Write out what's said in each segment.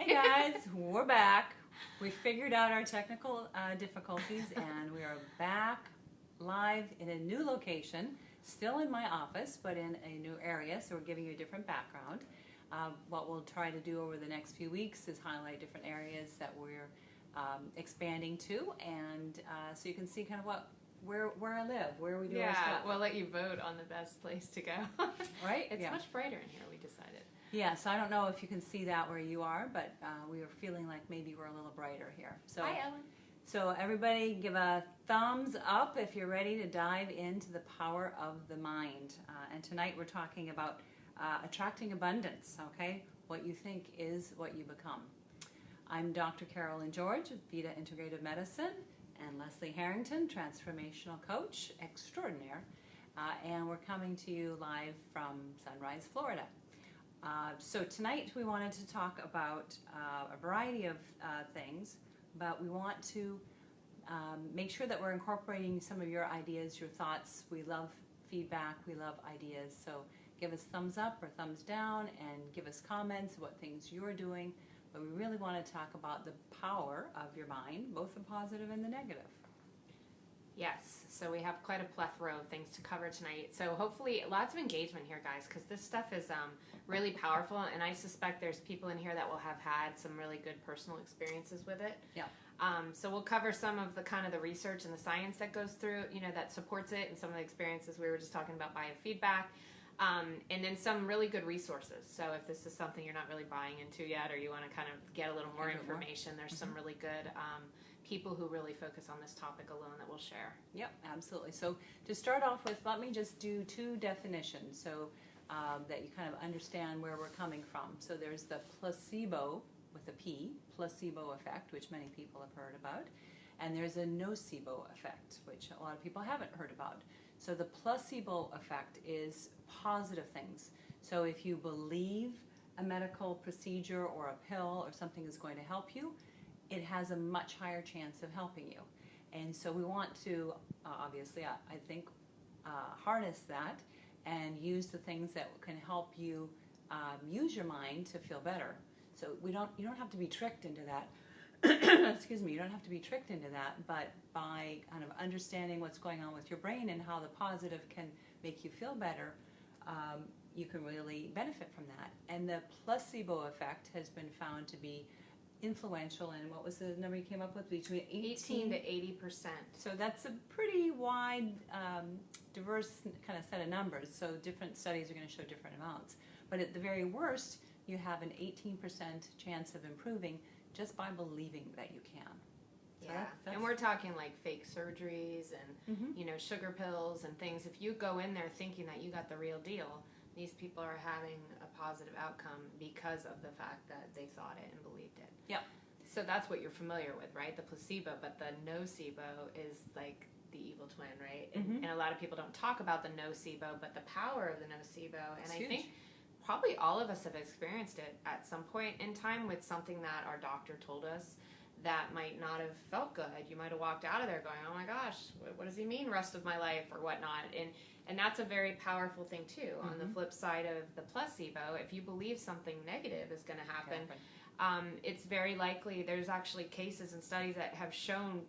Hey guys, we're back. We figured out our technical difficulties and we are back live in a new location, still in my office, but in a new area, so we're giving you a different background. What we'll try to do over the next few weeks is highlight different areas that we're expanding to, and so you can see kind of where I live, where we do our stuff. We'll let you vote on the best place to go. Right? It's much brighter in here, we decided. Yeah, so I don't know if you can see that where you are, but we were feeling like maybe we're a little brighter here. So, hi, Ellen. So everybody give a thumbs up if you're ready to dive into the power of the mind. And tonight we're talking about attracting abundance, okay? What you think is what you become. I'm Dr. Carolyn George of Vita Integrative Medicine, and Leslie Harrington, Transformational Coach Extraordinaire. And we're coming to you live from Sunrise, Florida. So tonight we wanted to talk about a variety of things, but we want to make sure that we're incorporating some of your ideas, your thoughts. We love feedback, we love ideas, so give us thumbs up or thumbs down and give us comments, what things you're doing, but we really want to talk about the power of your mind, both the positive and the negative. Yes, so we have quite a plethora of things to cover tonight. So hopefully lots of engagement here, guys, because this stuff is really powerful, and I suspect there's people in here that will have had some really good personal experiences with it. Yeah. So we'll cover some of the kind of the research and the science that goes through, that supports it, and some of the experiences we were just talking about biofeedback. And then some really good resources. So if this is something you're not really buying into yet, or you want to kind of get a little more information, there's some really good people who really focus on this topic alone that we'll share. Yep, absolutely. So to start off with, let me just do two definitions so that you kind of understand where we're coming from. So there's the placebo, with a P, placebo effect, which many people have heard about. And there's a nocebo effect, which a lot of people haven't heard about. So the placebo effect is positive things. So if you believe a medical procedure or a pill or something is going to help you, it has a much higher chance of helping you. And so we want to, obviously, I think, harness that and use the things that can help you use your mind to feel better. So you don't have to be tricked into that. Excuse me, you don't have to be tricked into that, but by kind of understanding what's going on with your brain and how the positive can make you feel better, you can really benefit from that. And the placebo effect has been found to be influential, and what was the number you came up with? Between 18 to 80%. So that's a pretty wide, diverse kind of set of numbers. So different studies are going to show different amounts. But at the very worst, you have an 18% chance of improving just by believing that you can. So yeah, and we're talking like fake surgeries and sugar pills and things. If you go in there thinking that you got the real deal, these people are having a positive outcome because of the fact that they thought it and believed it. Yep. So that's what you're familiar with, right? The placebo, but the nocebo is like the evil twin, right? And a lot of people don't talk about the nocebo, but the power of the nocebo, and I think probably all of us have experienced it at some point in time with something that our doctor told us that might not have felt good. You might have walked out of there going, oh my gosh, what does he mean rest of my life or whatnot? And that's a very powerful thing too. On the flip side of the placebo, if you believe something negative is going to happen, it's very likely, there's actually cases and studies that have shown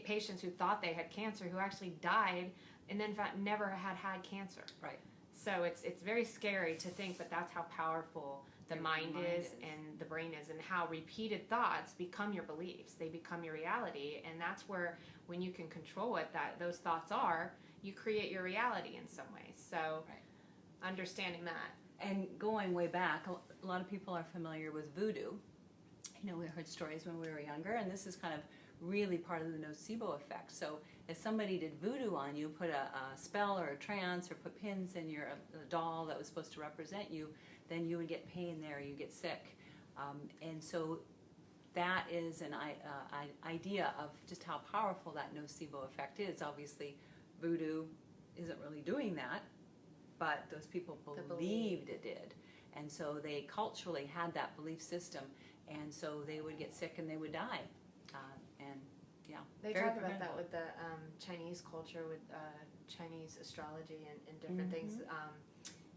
patients who thought they had cancer who actually died and then in fact never had cancer. Right. So it's very scary to think, but that's how powerful the mind is and the brain is, and how repeated thoughts become your beliefs. They become your reality, and that's where, when you can control what those thoughts are, you create your reality in some ways. So understanding that. And going way back, a lot of people are familiar with voodoo. We heard stories when we were younger, and this is kind of really part of the nocebo effect. So if somebody did voodoo on you, put a spell or a trance or put pins in your doll that was supposed to represent you, then you would get pain there, you get sick. And so that is an idea of just how powerful that nocebo effect is. Obviously, voodoo isn't really doing that, but those people believed it did. And so they culturally had that belief system, and so they would get sick and they would die. They talk about that with the Chinese culture, with Chinese astrology and different things,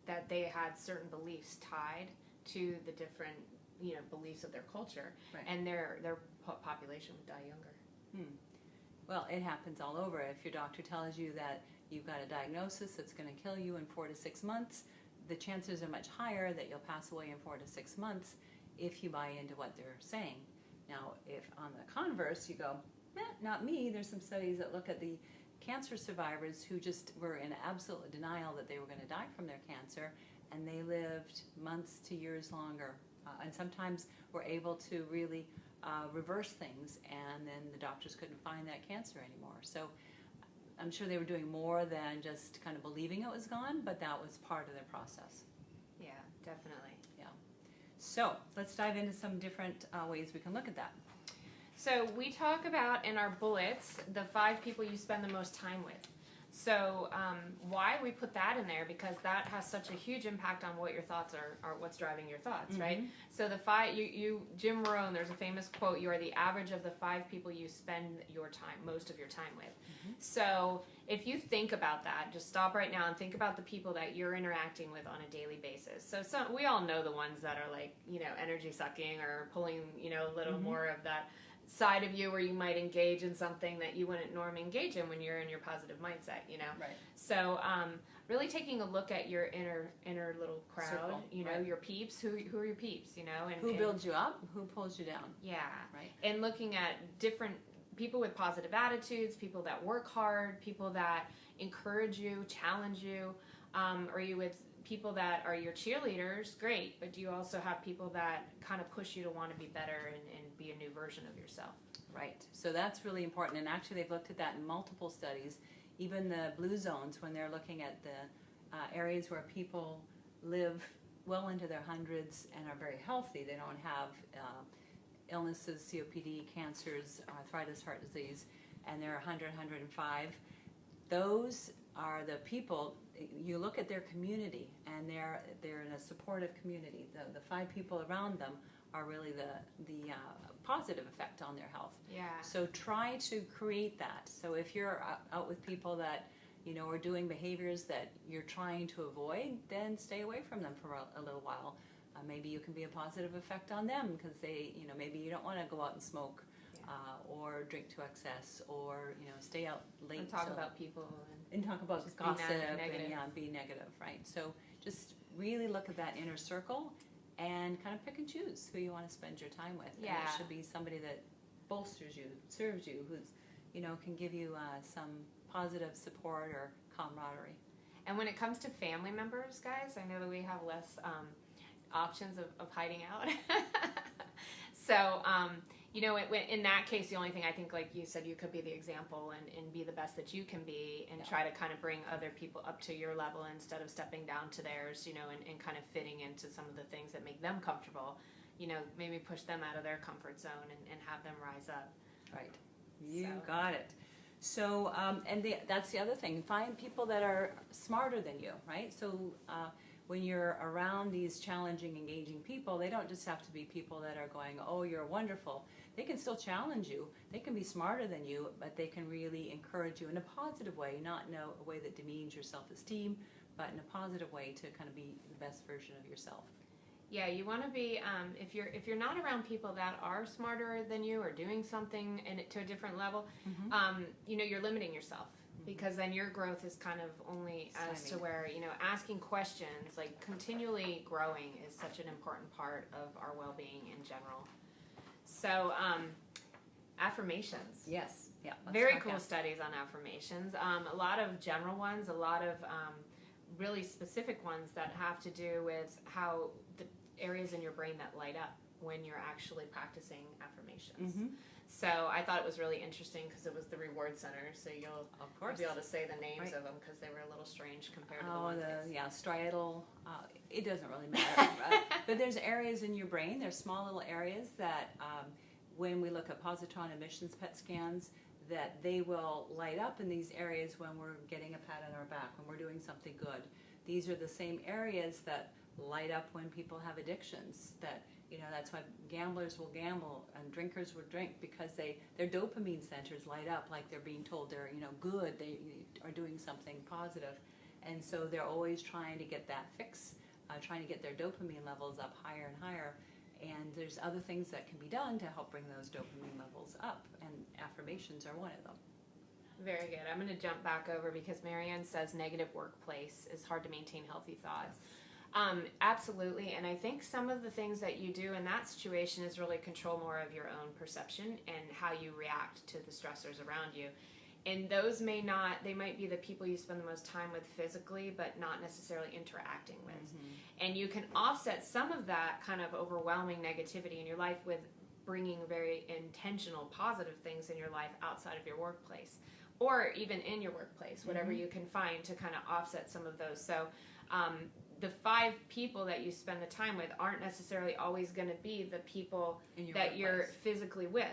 that they had certain beliefs tied to the different beliefs of their culture, Right. and their population would die younger. Well, it happens all over. If your doctor tells you that you've got a diagnosis that's going to kill you in 4 to 6 months, the chances are much higher that you'll pass away in 4 to 6 months if you buy into what they're saying. Now, if on the converse you go, not me, there's some studies that look at the cancer survivors who just were in absolute denial that they were going to die from their cancer, and they lived months to years longer. And sometimes were able to really reverse things, and then the doctors couldn't find that cancer anymore. So I'm sure they were doing more than just kind of believing it was gone, but that was part of their process. Yeah, definitely. Yeah. So let's dive into some different ways we can look at that. So we talk about in our bullets the 5 people you spend the most time with. So why we put that in there, because that has such a huge impact on what your thoughts are what's driving your thoughts, right? So the 5, Jim Rohn, there's a famous quote, you are the average of the 5 people you spend most of your time with. So if you think about that, just stop right now and think about the people that you're interacting with on a daily basis. So we all know the ones that are like, energy sucking or pulling, a little more of that side of you where you might engage in something that you wouldn't normally engage in when you're in your positive mindset, Right. So really taking a look at your inner little crowd, Circle, right. your peeps, who are your peeps, and Who builds you up, who pulls you down. Yeah. Right. And looking at different people with positive attitudes, people that work hard, people that encourage you, challenge you, are you with people that are your cheerleaders? Great, but do you also have people that kind of push you to want to be better and be a new version of yourself? Right. So that's really important. And actually, they've looked at that in multiple studies. Even the blue zones, when they're looking at the areas where people live well into their hundreds and are very healthy, they don't have illnesses, COPD, cancers, arthritis, heart disease, and they're 100, 105. Those are the people. You look at their community, and they're in a supportive community. The 5 people around them are really the positive effect on their health. Yeah. So try to create that. So if you're out with people that are doing behaviors that you're trying to avoid, then stay away from them for a little while. Maybe you can be a positive effect on them because they, maybe you don't want to go out and smoke, or drink to excess, or stay out late And talk about people and talk about just gossip be negative. and be negative, right? So just really look at that inner circle and kind of pick and choose who you want to spend your time with. Yeah. And it should be somebody that bolsters you, serves you, who's can give you some positive support or camaraderie. And when it comes to family members, guys, I know that we have less options of hiding out. So, in that case, the only thing I think, like you said, you could be the example and be the best that you can be, and try to kind of bring other people up to your level instead of stepping down to theirs, and kind of fitting into some of the things that make them comfortable. Maybe push them out of their comfort zone and have them rise up. Right. You got it. So, that's the other thing. Find people that are smarter than you, right? So, when you're around these challenging, engaging people, they don't just have to be people that are going, oh, you're wonderful. They can still challenge you. They can be smarter than you, but they can really encourage you in a positive way, not in a way that demeans your self-esteem, but in a positive way to kind of be the best version of yourself. Yeah, you want to be, if you're not around people that are smarter than you or doing something to a different level, you're limiting yourself. Because then your growth is kind of only as to where, asking questions, like continually growing is such an important part of our well-being in general. So, affirmations. Yes. Yeah. Very cool studies on affirmations. A lot of general ones, a lot of really specific ones that have to do with how the areas in your brain that light up when you're actually practicing affirmations. Mm-hmm. So I thought it was really interesting because it was the reward center. So you'll be able to say the names of them because they were a little strange compared to the ones. Striatal. It doesn't really matter. Right? But there's areas in your brain. There's small little areas that when we look at positron emissions PET scans, that they will light up in these areas when we're getting a pat on our back, when we're doing something good. These are the same areas that light up when people have addictions. That's why gamblers will gamble and drinkers will drink, because their dopamine centers light up like they're being told they're good, they are doing something positive, and so they're always trying to get that fix, trying to get their dopamine levels up higher and higher. And there's other things that can be done to help bring those dopamine levels up, and affirmations are one of them. Very good. I'm going to jump back over because Marianne says negative workplace is hard to maintain healthy thoughts. Absolutely. And I think some of the things that you do in that situation is really control more of your own perception and how you react to the stressors around you. And those they might be the people you spend the most time with physically, but not necessarily interacting with. Mm-hmm. And you can offset some of that kind of overwhelming negativity in your life with bringing very intentional positive things in your life outside of your workplace, or even in your workplace, whatever mm-hmm. you can find to kind of offset some of those. So the 5 people that you spend the time with aren't necessarily always going to be the people that you're physically with.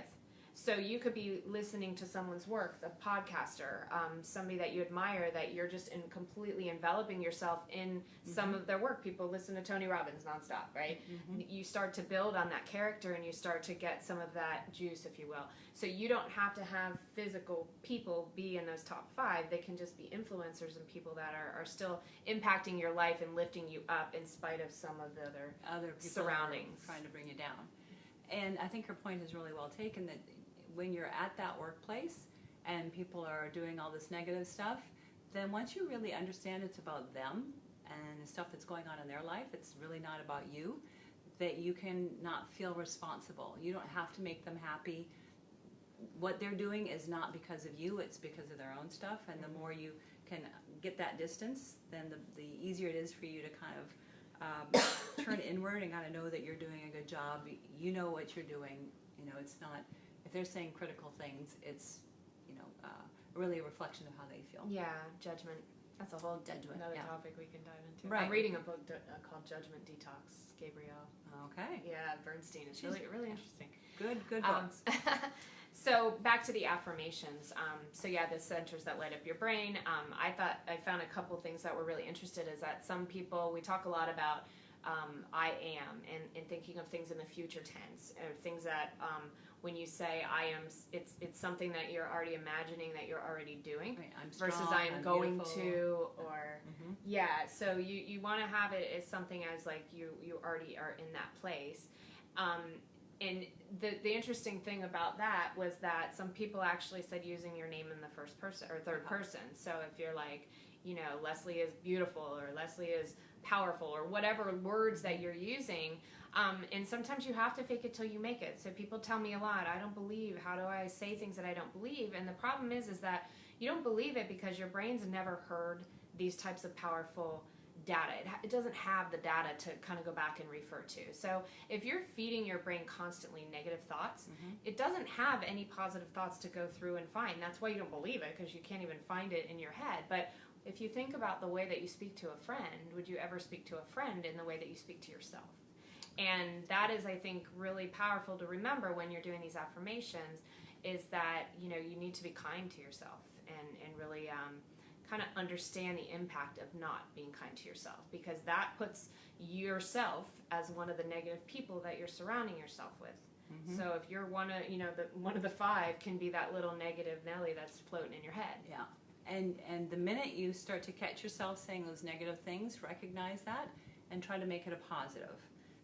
So you could be listening to someone's work, a podcaster, somebody that you admire, that you're just completely enveloping yourself in mm-hmm. some of their work. People listen to Tony Robbins nonstop, right? Mm-hmm. You start to build on that character and you start to get some of that juice, if you will. So you don't have to have physical people be in those top 5. They can just be influencers and people that are still impacting your life and lifting you up in spite of some of the other people surroundings trying to bring you down. And I think her point is really well taken, that when you're at that workplace and people are doing all this negative stuff, then once you really understand it's about them and the stuff that's going on in their life, it's really not about you, that you can not feel responsible. You don't have to make them happy. What they're doing is not because of you, it's because of their own stuff. And the more you can get that distance, then the easier it is for you to kind of turn inward and kind of know that you're doing a good job. You know what you're doing. You know, it's not... If they're saying critical things, it's, really a reflection of how they feel. Yeah, judgment. That's a whole another yeah. topic we can dive into. Right. I'm reading a book called Judgment Detox, Gabrielle. Okay. Yeah, Bernstein. It's really interesting. Good books. So back to the affirmations. So yeah, the centers that light up your brain. I found a couple things that were really interested, is that some people, we talk a lot about I am, and thinking of things in the future tense, or things that when you say I am, it's something that you're already imagining that you're already doing, right, I'm strong, versus I am going beautiful. To, or mm-hmm. yeah. So you want to have it as something as like you already are in that place. And the interesting thing about that was that some people actually said using your name in the first person or third person. So if you're like, Leslie is beautiful, or Leslie is powerful, or whatever words that you're using. And sometimes you have to fake it till you make it. So people tell me a lot, I don't believe, how do I say things that I don't believe? And the problem is that you don't believe it because your brain's never heard these types of powerful data. It doesn't have the data to kind of go back and refer to. So if you're feeding your brain constantly negative thoughts, mm-hmm. it doesn't have any positive thoughts to go through and find. That's why you don't believe it, because you can't even find it in your head. But if you think about the way that you speak to a friend, would you ever speak to a friend in the way that you speak to yourself? And that is, I think, really powerful to remember when you're doing these affirmations, is that, you need to be kind to yourself and really kind of understand the impact of not being kind to yourself, because that puts yourself as one of the negative people that you're surrounding yourself with. Mm-hmm. So if you're one of the 5 can be that little negative Nelly that's floating in your head. Yeah. And the minute you start to catch yourself saying those negative things, recognize that and try to make it a positive.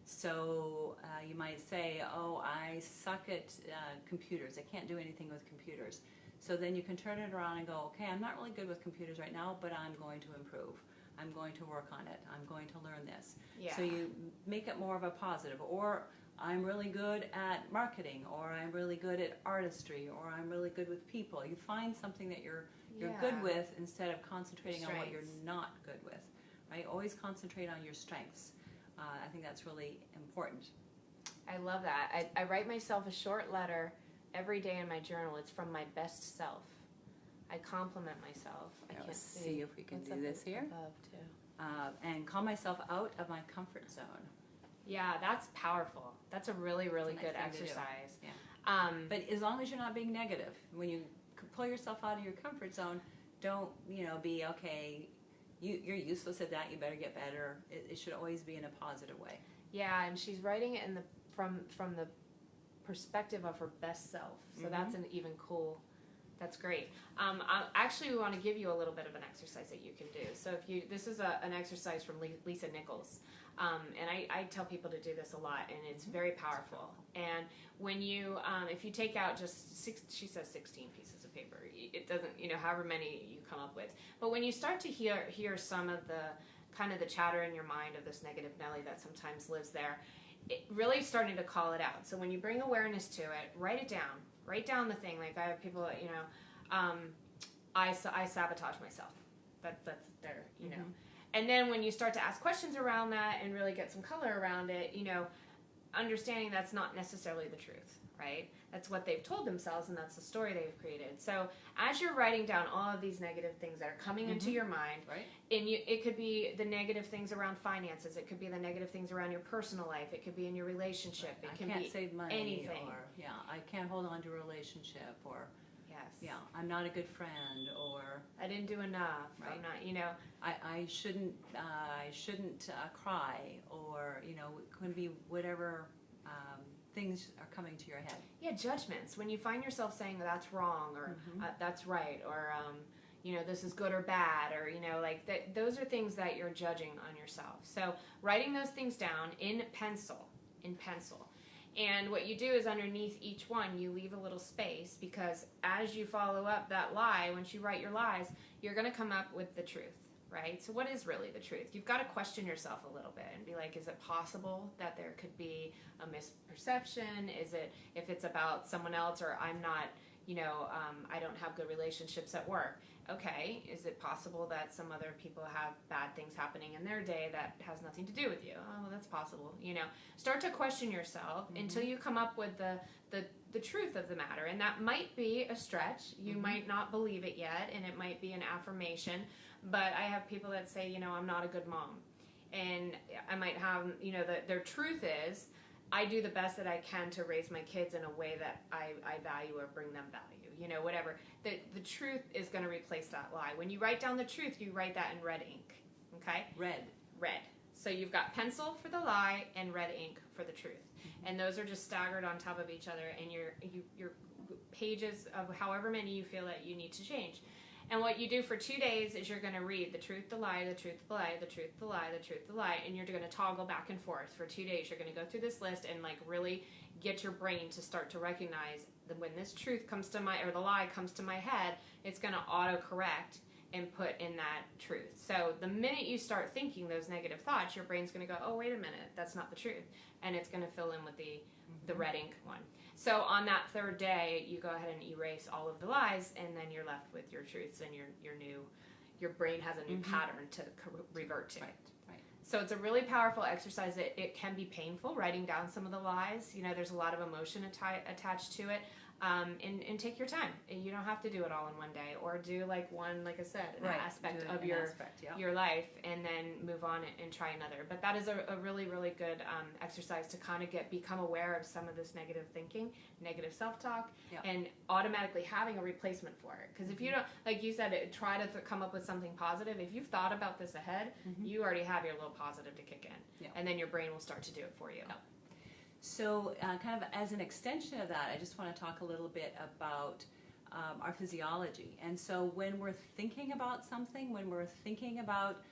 So you might say, oh, I suck at computers. I can't do anything with computers. So then you can turn it around and go, okay, I'm not really good with computers right now, but I'm going to improve. I'm going to work on it. I'm going to learn this. Yeah. So you make it more of a positive. Or I'm really good at marketing, or I'm really good at artistry, or I'm really good with people. You find something that you're good with instead of concentrating on what you're not good with. Right? Always concentrate on your strengths. I think that's really important. I love that. I write myself a short letter every day in my journal. It's from my best self. I compliment myself. I can't see if we can do this here. Above too. And call myself out of my comfort zone. Yeah, that's powerful. That's a really, really good exercise. Yeah. But as long as you're not being negative, when you pull yourself out of your comfort zone, don't be okay. You're useless at that. You better get better. It should always be in a positive way. Yeah, and she's writing it from the perspective of her best self. So mm-hmm. That's an even cool That's great. Actually, we want to give you a little bit of an exercise that you can do. So this is an exercise from Lisa Nichols. And I tell people to do this a lot, and it's very powerful. And when you, if you take out just she says 16 pieces of paper, it doesn't, however many you come up with. But when you start to hear some of the kind of the chatter in your mind of this negative Nelly that sometimes lives there, it really starting to call it out. So when you bring awareness to it, write it down. Write down the thing. Like I have people that, I sabotage myself. That's there, And then when you start to ask questions around that and really get some color around it, understanding that's not necessarily the truth, right? That's what they've told themselves, and that's the story they've created. So as you're writing down all of these negative things that are coming into your mind, right? And it could be the negative things around finances. It could be the negative things around your personal life. It could be in your relationship. Right. It can I can't be save money, anything. or I can't hold on to a relationship, or yes, I'm not a good friend, or I didn't do enough. Right. I'm not, I shouldn't cry, or it could be whatever things are coming to your head. Yeah, judgments. When you find yourself saying that's wrong, or that's right, or this is good or bad, or like that. Those are things that you're judging on yourself. So writing those things down in pencil. And what you do is underneath each one, you leave a little space, because as you follow up that lie, once you write your lies, you're going to come up with the truth, right? So what is really the truth? You've got to question yourself a little bit and be like, is it possible that there could be a misperception? Is it, if it's about someone else, or I'm not, I don't have good relationships at work. Okay, is it possible that some other people have bad things happening in their day that has nothing to do with you? Oh, well, that's possible. Start to question yourself until you come up with the truth of the matter. And that might be a stretch. You might not believe it yet, and it might be an affirmation. But I have people that say, I'm not a good mom. And I might have, their truth is, I do the best that I can to raise my kids in a way that I value or bring them value. Whatever. The truth is going to replace that lie. When you write down the truth, you write that in red ink. Okay? Red. So you've got pencil for the lie and red ink for the truth. And those are just staggered on top of each other, and your pages of however many you feel that you need to change. And what you do for 2 days is you're going to read the truth, the lie, the truth, the lie, the truth, the lie, the truth, the lie, and you're going to toggle back and forth for 2 days. You're going to go through this list and really get your brain to start to recognize that when this truth comes to or the lie comes to my head, it's going to auto-correct and put in that truth. So the minute you start thinking those negative thoughts, your brain's going to go, oh, wait a minute, that's not the truth. And it's going to fill in with the red ink one. So on that third day, you go ahead and erase all of the lies, and then you're left with your truths, and your brain has a new pattern to revert to. Right. So it's a really powerful exercise. It can be painful, writing down some of the lies. There's a lot of emotion attached to it. And take your time. You don't have to do it all in one day, or do like I said, an aspect of your life, and then move on and try another. But that is a really, really good exercise to kind of become aware of some of this negative thinking, negative self-talk, and automatically having a replacement for it. Because if you don't, like you said, try to come up with something positive. If you've thought about this ahead, you already have your little positive to kick in, and then your brain will start to do it for you. So kind of as an extension of that, I just want to talk a little bit about our physiology. And so when we're thinking about something, when we're thinking about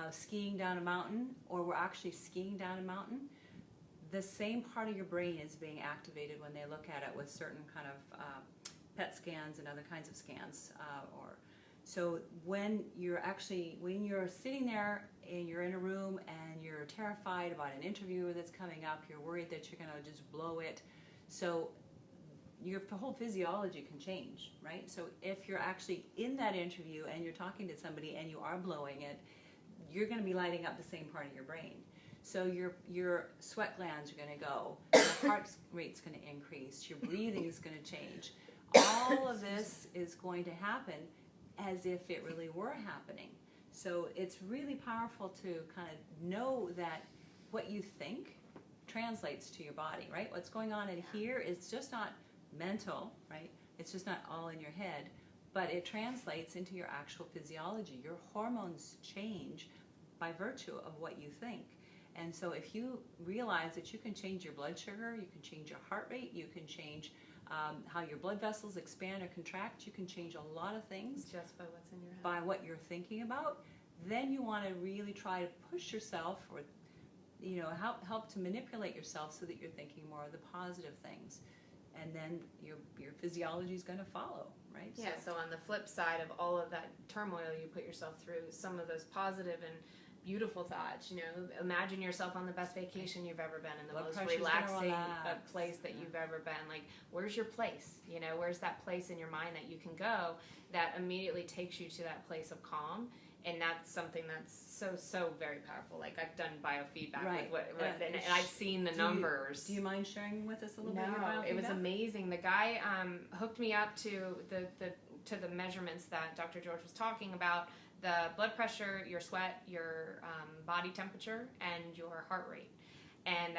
skiing down a mountain, or we're actually skiing down a mountain, the same part of your brain is being activated when they look at it with certain kind of PET scans and other kinds of scans. So when you're sitting there and you're in a room and you're terrified about an interview that's coming up, you're worried that you're going to just blow it. So your whole physiology can change, right? So if you're actually in that interview and you're talking to somebody and you are blowing it, you're going to be lighting up the same part of your brain. So your sweat glands are going to go, your heart rate's going to increase, your breathing is going to change. All of this is going to happen as if it really were happening. So it's really powerful to kind of know that what you think translates to your body, right? What's going on in here is just not mental, right? It's just not all in your head, but it translates into your actual physiology. Your hormones change by virtue of what you think. And so if you realize that you can change your blood sugar, you can change your heart rate, you can change how your blood vessels expand or contract. You can change a lot of things just by what's in your head, by what you're thinking about. Then you want to really try to push yourself, or help to manipulate yourself so that you're thinking more of the positive things, and then your physiology is going to follow, right? Yeah. So on the flip side of all of that turmoil you put yourself through, some of those positive and beautiful thoughts, imagine yourself on the best vacation you've ever been, in the most relaxing place that you've ever been. Like, where's your place? Where's that place in your mind that you can go that immediately takes you to that place of calm? And that's something that's so very powerful. Like, I've done biofeedback and I've seen the numbers. Do you mind sharing with us a little bit? No, it was amazing. The guy hooked me up to the measurements that Dr. George was talking about: the blood pressure, your sweat, your body temperature, and your heart rate. And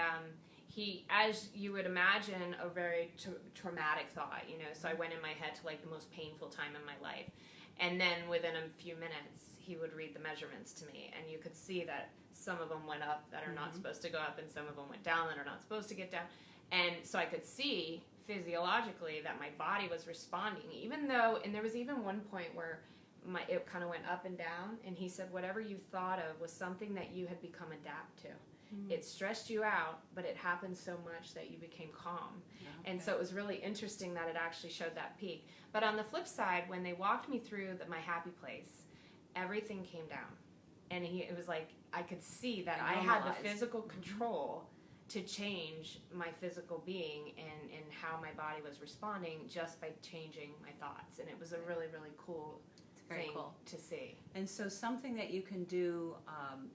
he, as you would imagine, a very traumatic thought. So I went in my head to like the most painful time in my life, and then within a few minutes, he would read the measurements to me, and you could see that some of them went up that are not supposed to go up, and some of them went down that are not supposed to get down. And so I could see physiologically that my body was responding, even though, and there was even one point where it kind of went up and down, and he said whatever you thought of was something that you had become adapt to. It stressed you out, but it happened so much that you became calm. Okay. And so it was really interesting that it actually showed that peak. But on the flip side, when they walked me through my happy place, everything came down. And it was like I could see that I had the physical control to change my physical being and how my body was responding just by changing my thoughts. And it was a really, really cool thing to see. And so something that you can do,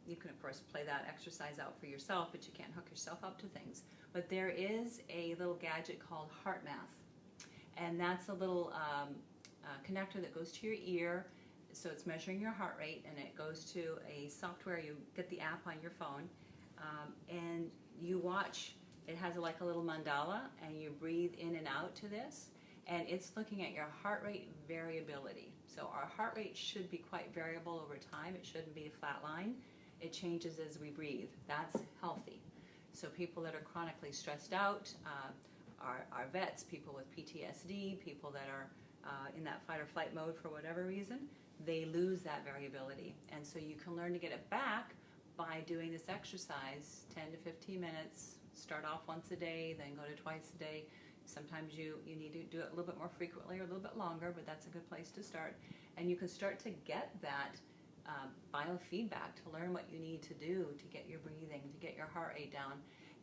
you can of course play that exercise out for yourself, but you can't hook yourself up to things. But there is a little gadget called Heart Math, and that's a little connector that goes to your ear. So it's measuring your heart rate, and it goes to a software. You get the app on your phone, and you watch. It has like a little mandala, and you breathe in and out to this, and it's looking at your heart rate variability. So our heart rate should be quite variable over time. It shouldn't be a flat line. It changes as we breathe. That's healthy. So people that are chronically stressed out, are vets, people with PTSD, people that are in that fight or flight mode for whatever reason, they lose that variability. And so you can learn to get it back by doing this exercise 10 to 15 minutes. Start off once a day, then go to twice a day. Sometimes you need to do it a little bit more frequently or a little bit longer, but that's a good place to start. And you can start to get that biofeedback to learn what you need to do to get your breathing, to get your heart rate down.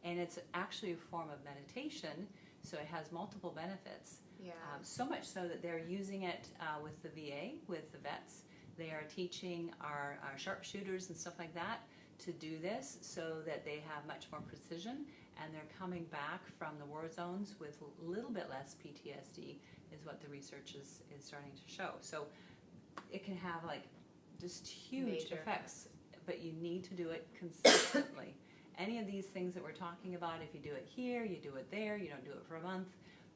And it's actually a form of meditation, so it has multiple benefits. Yeah. So much so that they're using it with the VA, with the vets. They are teaching our sharpshooters and stuff like that to do this so that they have much more precision, and they're coming back from the war zones with a little bit less PTSD is what the research is starting to show. So it can have like just huge effects, but you need to do it consistently. Any of these things that we're talking about, if you do it here, you do it there, you don't do it for a month,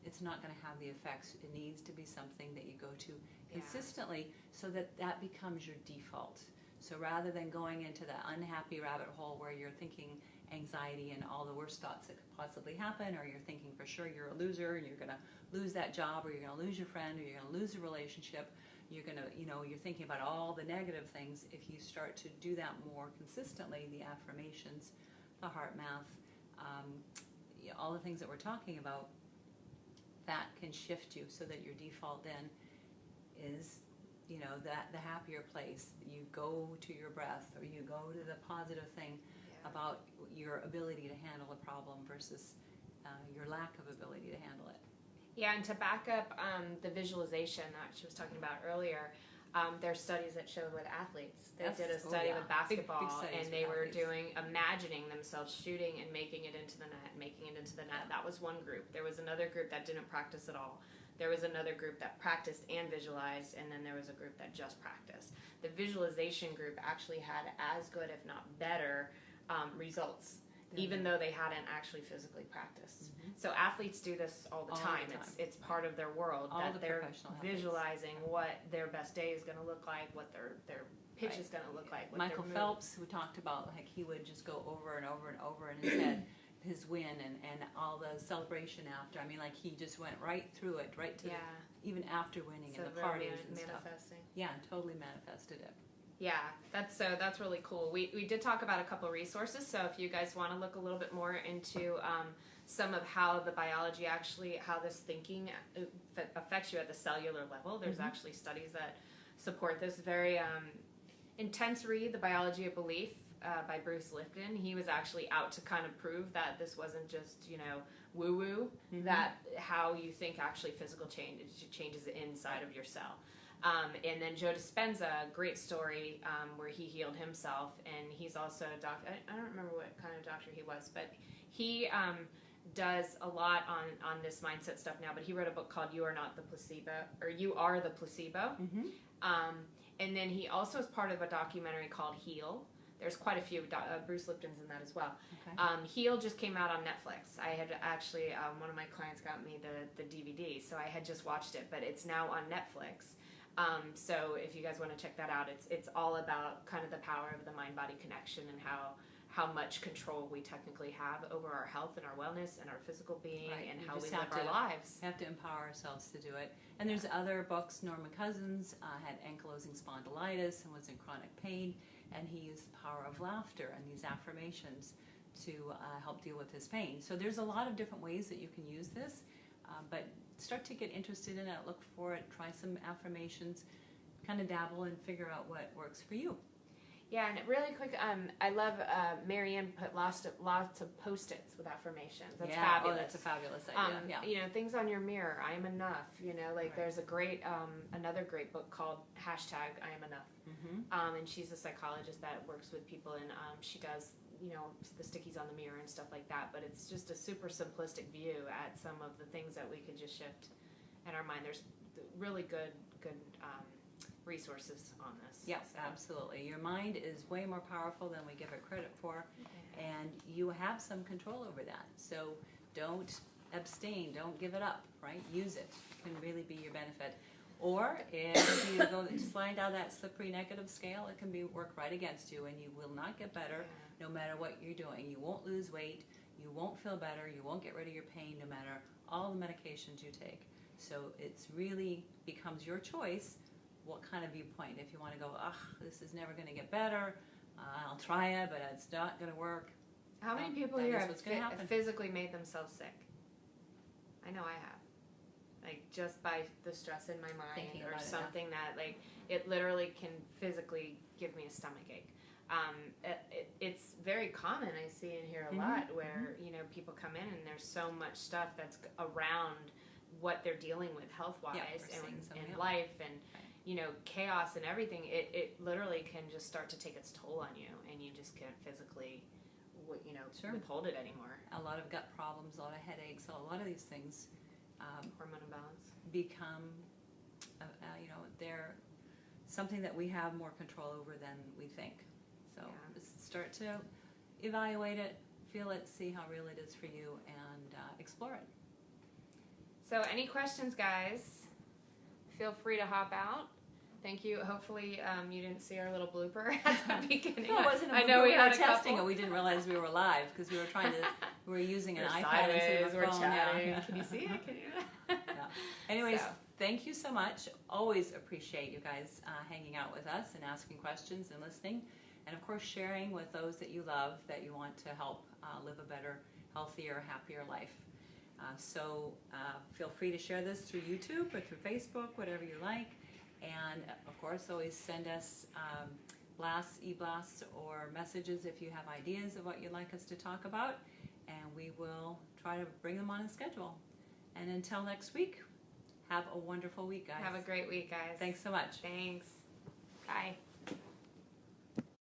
it's not going to have the effects. It needs to be something that you go to consistently so that becomes your default. So rather than going into that unhappy rabbit hole where you're thinking anxiety and all the worst thoughts that could possibly happen, or you're thinking for sure you're a loser and you're going to lose that job, or you're going to lose your friend, or you're going to lose a relationship, you're going to, you're thinking about all the negative things. If you start to do that more consistently, the affirmations, the heart math, all the things that we're talking about, that can shift you so that your default then is that the happier place. You go to your breath, or you go to the positive thing about your ability to handle a problem versus your lack of ability to handle it. Yeah, and to back up the visualization that she was talking about earlier, there are studies that showed with athletes. They did a study with basketball, and they were imagining themselves shooting and making it into the net, That was one group. There was another group that didn't practice at all. There was another group that practiced and visualized, and then there was a group that just practiced. The visualization group actually had as good, if not better, results, even though they hadn't actually physically practiced. Mm-hmm. So athletes do this all the time. It's part of their world, that they're visualizing what their best day is going to look like, what their pitch is going to look like. Michael Phelps, who talked about, like, he would just go over and over and over in his head, his win and all the celebration after. I mean, like he just went right through it, right to even after winning so and the parties and manifesting. stuff. Yeah, totally manifested it. Yeah, that's really cool. We did talk about a couple resources, so if you guys want to look a little bit more into some of how the biology actually, how this thinking affects you at the cellular level, there's actually studies that support this. Very intense read, The Biology of Belief by Bruce Lipton. He was actually out to kind of prove that this wasn't just, woo-woo, that how you think actually physical changes the inside of your cell. And then Joe Dispenza, great story where he healed himself, and he's also a doctor. I don't remember what kind of doctor he was, but he does a lot on this mindset stuff now. But he wrote a book called You Are Not the Placebo, or You Are the Placebo. And then he also is part of a documentary called Heal. There's quite a few. Bruce Lipton's in that as well. Okay. Heal just came out on Netflix. I had actually, one of my clients got me the DVD, so I had just watched it, but it's now on Netflix. So if you guys want to check that out, it's all about kind of the power of the mind-body connection and how much control we technically have over our health and our wellness and our physical being and how we live our lives. We have to empower ourselves to do it. And there's other books. Norman Cousins had ankylosing spondylitis and was in chronic pain, and he used the power of laughter and these affirmations to help deal with his pain. So there's a lot of different ways that you can use this, but start to get interested in it, look for it, try some affirmations, kind of dabble and figure out what works for you. Yeah, and really quick, I love Marianne put lots of Post-its with affirmations. That's fabulous. Oh, that's a fabulous idea. Things on your mirror. I am enough. There's a great, another great book called # I Am Enough. And she's a psychologist that works with people, and she does, the stickies on the mirror and stuff like that. But it's just a super simplistic view at some of the things that we could just shift in our mind. There's really good resources on this. Yes, absolutely. Your mind is way more powerful than we give it credit for, and you have some control over that. So don't abstain, don't give it up, right? Use it. It can really be your benefit. Or if you go slide down that slippery negative scale, it can work right against you, and you will not get better no matter what you're doing. You won't lose weight, you won't feel better, you won't get rid of your pain no matter all the medications you take. So it's really becomes your choice what kind of viewpoint. If you want to go, this is never going to get better, I'll try it, but it's not going to work. How many people here have physically made themselves sick? I know I have. Like, just by the stress in my mind or something that, like, it literally can physically give me a stomach ache. It's very common. I see in here a lot where, people come in and there's so much stuff that's around what they're dealing with health-wise and life and chaos and everything. It literally can just start to take its toll on you, and you just can't physically, withhold it anymore. A lot of gut problems, a lot of headaches, a lot of these things hormone imbalance become, they're something that we have more control over than we think. So just start to evaluate it, feel it, see how real it is for you, and explore it. So any questions, guys? Feel free to hop out. Thank you. Hopefully you didn't see our little blooper at the beginning. No, it wasn't a blooper. I know we were had testing it. We didn't realize we were live because we were using an iPad instead of a phone. Chatting. Can you see it? Can you? Anyways, thank you so much. Always appreciate you guys hanging out with us and asking questions and listening. And of course, sharing with those that you love, that you want to help live a better, healthier, happier life. So feel free to share this through YouTube or through Facebook, whatever you like. And of course, always send us blasts, e-blasts, or messages if you have ideas of what you'd like us to talk about. And we will try to bring them on a schedule. And until next week, have a wonderful week, guys. Have a great week, guys. Thanks so much. Thanks. Bye.